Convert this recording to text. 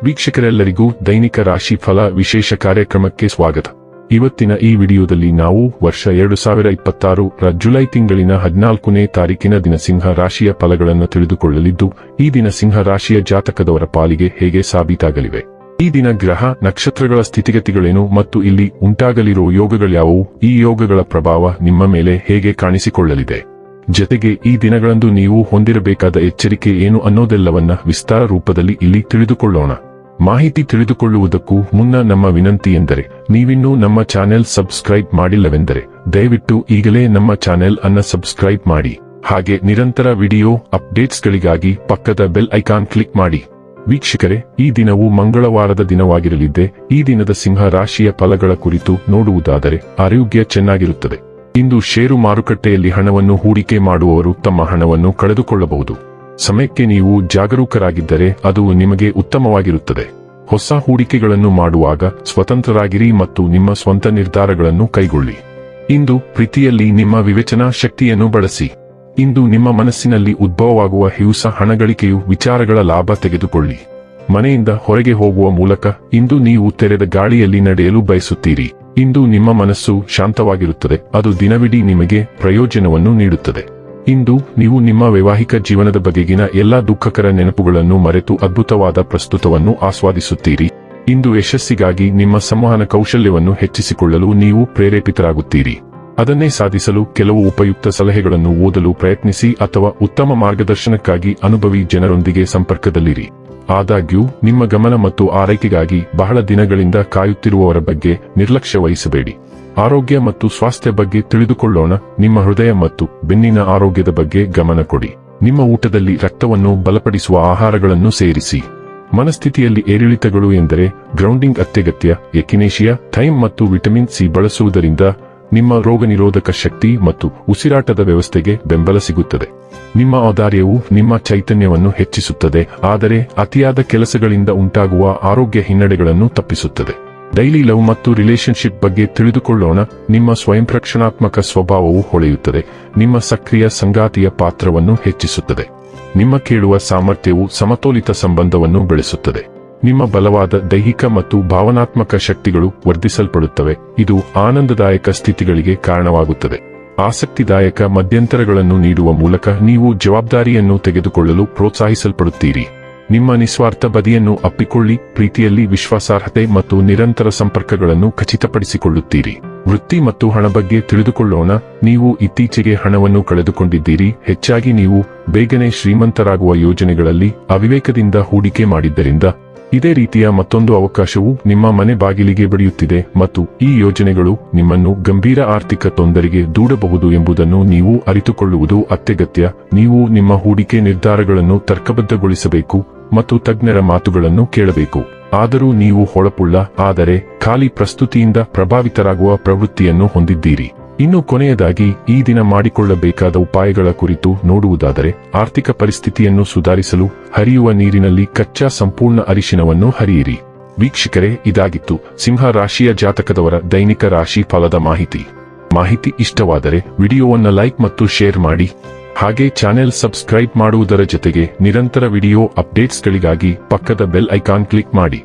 ವೀಕ್ಷಕರೆಲ್ಲರಿಗೂ ದೈನಿಕ ರಾಶಿ ಫಲ ವಿಶೇಷ ಕಾರ್ಯಕ್ರಮಕ್ಕೆ ಸ್ವಾಗತ. ಇವತ್ತಿನ ಈ ವಿಡಿಯೋದಲ್ಲಿ ನಾವು ವರ್ಷ 2026 ರ ಜುಲೈ ತಿಂಗಳಿನ 14ನೇ ತಾರೀಕಿನ ದಿನ ಸಿಂಹ ರಾಶಿಯ ಫಲಗಳನ್ನು ತಿಳಿದುಕೊಳ್ಳಲಿದ್ದು, ಈ ದಿನ ಸಿಂಹ ರಾಶಿಯ ಜಾತಕದವರ ಪಾಲಿಗೆ ಹೇಗೆ ಸಾಬೀತಾಗಲಿವೆ, ಈ ದಿನ ಗ್ರಹ ನಕ್ಷತ್ರಗಳ ಸ್ಥಿತಿಗತಿಗಳೇನು ಮತ್ತು ಇಲ್ಲಿ ಉಂಟಾಗಲಿರುವ ಯೋಗಗಳ್ಯಾವುವು, ಈ ಯೋಗಗಳ ಪ್ರಭಾವ ನಿಮ್ಮ ಮೇಲೆ ಹೇಗೆ ಕಾಣಿಸಿಕೊಳ್ಳಲಿದೆ, ಜತೆಗೆ ಈ ದಿನಗಳಂದು ನೀವು ಹೊಂದಿರಬೇಕಾದ ಎಚ್ಚರಿಕೆ ಏನು ಅನ್ನೋದೆಲ್ಲವನ್ನ ವಿಸ್ತಾರ ರೂಪದಲ್ಲಿ ಇಲ್ಲಿ ತಿಳಿದುಕೊಳ್ಳೋಣ. ಮಾಹಿತಿ ತಿಳಿದುಕೊಳ್ಳುವುದಕ್ಕೂ ಮುನ್ನ ನಮ್ಮ ವಿನಂತಿ ಎಂದರೆ, ನೀವಿನ್ನೂ ನಮ್ಮ ಚಾನೆಲ್ ಸಬ್ಸ್ಕ್ರೈಬ್ ಮಾಡಿಲ್ಲವೆಂದರೆ ದಯವಿಟ್ಟು ಈಗಲೇ ನಮ್ಮ ಚಾನೆಲ್ ಅನ್ನ ಸಬ್ಸ್ಕ್ರೈಬ್ ಮಾಡಿ. ಹಾಗೆ ನಿರಂತರ ವಿಡಿಯೋ ಅಪ್ಡೇಟ್ಸ್ಗಳಿಗಾಗಿ ಪಕ್ಕದ ಬೆಲ್ ಐಕಾನ್ ಕ್ಲಿಕ್ ಮಾಡಿ. ವೀಕ್ಷಕರೇ, ಈ ದಿನವು ಮಂಗಳವಾರದ ದಿನವಾಗಿರಲಿದ್ದೆ. ಈ ದಿನದ ಸಿಂಹ ರಾಶಿಯ ಫಲಗಳ ಕುರಿತು ನೋಡುವುದಾದರೆ, ಆರೋಗ್ಯ ಚೆನ್ನಾಗಿರುತ್ತದೆ. ಇಂದು ಷೇರು ಮಾರುಕಟ್ಟೆಯಲ್ಲಿ ಹಣವನ್ನು ಹೂಡಿಕೆ ಮಾಡುವವರು ತಮ್ಮ ಹಣವನ್ನು ಕಳೆದುಕೊಳ್ಳಬಹುದು. ಸಮಯಕ್ಕೆ ನೀವು ಜಾಗರೂಕರಾಗಿದ್ದರೆ ಅದು ನಿಮಗೆ ಉತ್ತಮವಾಗಿರುತ್ತದೆ. ಹೊಸ ಹೂಡಿಕೆಗಳನ್ನು ಮಾಡುವಾಗ ಸ್ವತಂತ್ರರಾಗಿರಿ ಮತ್ತು ನಿಮ್ಮ ಸ್ವಂತ ನಿರ್ಧಾರಗಳನ್ನು ಕೈಗೊಳ್ಳಿ. ಇಂದು ಪ್ರೀತಿಯಲ್ಲಿ ನಿಮ್ಮ ವಿವೇಚನಾ ಶಕ್ತಿಯನ್ನು ಬಳಸಿ. ಇಂದು ನಿಮ್ಮ ಮನಸ್ಸಿನಲ್ಲಿ ಉದ್ಭವವಾಗುವ ಹಿಂಸ ಹಣಗಳಿಕೆಯು ವಿಚಾರಗಳ ಲಾಭ ತೆಗೆದುಕೊಳ್ಳಿ. ಮನೆಯಿಂದ ಹೊರಗೆ ಹೋಗುವ ಮೂಲಕ ಇಂದು ನೀವು ತೆರೆದ ಗಾಳಿಯಲ್ಲಿ ನಡೆಯಲು ಬಯಸುತ್ತೀರಿ. ಇಂದು ನಿಮ್ಮ ಮನಸ್ಸು ಶಾಂತವಾಗಿರುತ್ತದೆ, ಅದು ದಿನವಿಡೀ ನಿಮಗೆ ಪ್ರಯೋಜನವನ್ನು ನೀಡುತ್ತದೆ. ಇಂದು ನೀವು ನಿಮ್ಮ ವೈವಾಹಿಕ ಜೀವನದ ಬಗೆಗಿನ ಎಲ್ಲಾ ದುಃಖಕರ ನೆನಪುಗಳನ್ನು ಮರೆತು ಅದ್ಭುತವಾದ ಪ್ರಸ್ತುತವನ್ನು ಆಸ್ವಾದಿಸುತ್ತೀರಿ. ಇಂದು ಯಶಸ್ಸಿಗಾಗಿ ನಿಮ್ಮ ಸಂವಹನ ಕೌಶಲ್ಯವನ್ನು ಹೆಚ್ಚಿಸಿಕೊಳ್ಳಲು ನೀವು ಪ್ರೇರೇಪಿತರಾಗುತ್ತೀರಿ. ಅದನ್ನೇ ಸಾಧಿಸಲು ಕೆಲವು ಉಪಯುಕ್ತ ಸಲಹೆಗಳನ್ನು ಓದಲು ಪ್ರಯತ್ನಿಸಿ ಅಥವಾ ಉತ್ತಮ ಮಾರ್ಗದರ್ಶನಕ್ಕಾಗಿ ಅನುಭವಿ ಜನರೊಂದಿಗೆ ಸಂಪರ್ಕದಲ್ಲಿರಿ. ಆದಾಗ್ಯೂ ನಿಮ್ಮ ಗಮನ ಮತ್ತು ಆರೈಕೆಗಾಗಿ ಬಹಳ ದಿನಗಳಿಂದ ಕಾಯುತ್ತಿರುವವರ ಬಗ್ಗೆ ನಿರ್ಲಕ್ಷ್ಯ ವಹಿಸಬೇಡಿ. ಆರೋಗ್ಯ ಮತ್ತು ಸ್ವಾಸ್ಥ್ಯ ಬಗ್ಗೆ ತಿಳಿದುಕೊಳ್ಳೋಣ. ನಿಮ್ಮ ಹೃದಯ ಮತ್ತು ಬೆನ್ನಿನ ಆರೋಗ್ಯದ ಬಗ್ಗೆ ಗಮನ ಕೊಡಿ. ನಿಮ್ಮ ಊಟದಲ್ಲಿ ರಕ್ತವನ್ನು ಬಲಪಡಿಸುವ ಆಹಾರಗಳನ್ನು ಸೇರಿಸಿ. ಮನಸ್ಥಿತಿಯಲ್ಲಿ ಏರಿಳಿತಗಳು ಎಂದರೆ ಗ್ರೌಂಡಿಂಗ್ ಅತ್ಯಗತ್ಯ. ಎಕಿನೇಶಿಯಾ, ಥೈಮ್ ಮತ್ತು ವಿಟಮಿನ್ ಸಿ ಬಳಸುವುದರಿಂದ ನಿಮ್ಮ ರೋಗನಿರೋಧಕ ಶಕ್ತಿ ಮತ್ತು ಉಸಿರಾಟದ ವ್ಯವಸ್ಥೆಗೆ ಬೆಂಬಲ ಸಿಗುತ್ತದೆ. ನಿಮ್ಮ ಔದಾರ್ಯವು ನಿಮ್ಮ ಚೈತನ್ಯವನ್ನು ಹೆಚ್ಚಿಸುತ್ತದೆ, ಆದರೆ ಅತಿಯಾದ ಕೆಲಸಗಳಿಂದ ಉಂಟಾಗುವ ಆರೋಗ್ಯ ಹಿನ್ನಡೆಗಳನ್ನು ತಪ್ಪಿಸುತ್ತದೆ. ಡೈಲಿ ಲವ್ ಮತ್ತು ರಿಲೇಶನ್ಶಿಪ್ ಬಗ್ಗೆ ತಿಳಿದುಕೊಳ್ಳೋಣ. ನಿಮ್ಮ ಸ್ವಯಂರಕ್ಷಣಾತ್ಮಕ ಸ್ವಭಾವವು ಹೊಳೆಯುತ್ತದೆ. ನಿಮ್ಮ ಸಕ್ರಿಯ ಸಂಗಾತಿಯ ಪಾತ್ರವನ್ನು ಹೆಚ್ಚಿಸುತ್ತದೆ. ನಿಮ್ಮ ಕೇಳುವ ಸಾಮರ್ಥ್ಯವು ಸಮತೋಲಿತ ಸಂಬಂಧವನ್ನು ಬೆಳೆಸುತ್ತದೆ. ನಿಮ್ಮ ಬಲವಾದ ದೈಹಿಕ ಮತ್ತು ಭಾವನಾತ್ಮಕ ಶಕ್ತಿಗಳು ವರ್ಧಿಸಲ್ಪಡುತ್ತವೆ. ಇದು ಆನಂದದಾಯಕ ಸ್ಥಿತಿಗಳಿಗೆ ಕಾರಣವಾಗುತ್ತದೆ. ಆಸಕ್ತಿದಾಯಕ ಮಧ್ಯಂತರಗಳನ್ನು ನೀಡುವ ಮೂಲಕ ನೀವು ಜವಾಬ್ದಾರಿಯನ್ನು ತೆಗೆದುಕೊಳ್ಳಲು ಪ್ರೋತ್ಸಾಹಿಸಲ್ಪಡುತ್ತೀರಿ. ನಿಮ್ಮ ನಿಸ್ವಾರ್ಥ ಬದಿಯನ್ನು ಅಪ್ಪಿಕೊಳ್ಳಿ. ಪ್ರೀತಿಯಲ್ಲಿ ವಿಶ್ವಾಸಾರ್ಹತೆ ಮತ್ತು ನಿರಂತರ ಸಂಪರ್ಕಗಳನ್ನು ಖಚಿತಪಡಿಸಿಕೊಳ್ಳುತ್ತೀರಿ. ವೃತ್ತಿ ಮತ್ತು ಹಣ ಬಗ್ಗೆ ತಿಳಿದುಕೊಳ್ಳೋಣ. ನೀವು ಇತ್ತೀಚೆಗೆ ಹಣವನ್ನು ಕಳೆದುಕೊಂಡಿದ್ದೀರಿ. ಹೆಚ್ಚಾಗಿ ನೀವು ಬೇಗನೆ ಶ್ರೀಮಂತರಾಗುವ ಯೋಜನೆಗಳಲ್ಲಿ ಅವಿವೇಕದಿಂದ ಹೂಡಿಕೆ ಮಾಡಿದ್ದರಿಂದ ಇದೇ ರೀತಿಯ ಮತ್ತೊಂದು ಅವಕಾಶವು ನಿಮ್ಮ ಮನೆ ಬಾಗಿಲಿಗೆ ಬಡಿಯುತ್ತಿದೆ ಮತ್ತು ಈ ಯೋಜನೆಗಳು ನಿಮ್ಮನ್ನು ಗಂಭೀರ ಆರ್ಥಿಕ ತೊಂದರೆಗೆ ದೂಡಬಹುದು ಎಂಬುದನ್ನು ನೀವು ಅರಿತುಕೊಳ್ಳುವುದು ಅತ್ಯಗತ್ಯ. ನೀವು ನಿಮ್ಮ ಹೂಡಿಕೆ ನಿರ್ಧಾರಗಳನ್ನು ತರ್ಕಬದ್ಧಗೊಳಿಸಬೇಕು ಮತ್ತು ತಜ್ಞರ ಮಾತುಗಳನ್ನು ಕೇಳಬೇಕು. ಆದರೂ ನೀವು ಹೊಳಪುಳ್ಳ ಆದರೆ ಖಾಲಿ ಪ್ರಸ್ತುತಿಯಿಂದ ಪ್ರಭಾವಿತರಾಗುವ ಪ್ರವೃತ್ತಿಯನ್ನು ಹೊಂದಿದ್ದೀರಿ. ಇನ್ನು ಕೊನೆಯದಾಗಿ ಈ ದಿನ ಮಾಡಿಕೊಳ್ಳಬೇಕಾದ ಉಪಾಯಗಳ ಕುರಿತು ನೋಡುವುದಾದರೆ, ಆರ್ಥಿಕ ಪರಿಸ್ಥಿತಿಯನ್ನು ಸುಧಾರಿಸಲು ಹರಿಯುವ ನೀರಿನಲ್ಲಿ ಕಚ್ಚಾ ಸಂಪೂರ್ಣ ಅರಿಶಿನವನ್ನು ಹರಿಯಿರಿ. ವೀಕ್ಷಕರೇ, ಇದಾಗಿತ್ತು ಸಿಂಹ ರಾಶಿಯ ಜಾತಕದವರ ದೈನಿಕ ರಾಶಿ ಫಲದ ಮಾಹಿತಿ ಇಷ್ಟವಾದರೆ ವಿಡಿಯೋವನ್ನು ಲೈಕ್ ಮತ್ತು ಶೇರ್ ಮಾಡಿ. ಹಾಗೆ ಚಾನೆಲ್ ಸಬ್ಸ್ಕ್ರೈಬ್ ಮಾಡುವುದರ ಜೊತೆಗೆ ನಿರಂತರ ವಿಡಿಯೋ ಅಪ್ಡೇಟ್ಸ್ಗಳಿಗಾಗಿ ಪಕ್ಕದ ಬೆಲ್ ಐಕಾನ್ ಕ್ಲಿಕ್ ಮಾಡಿ.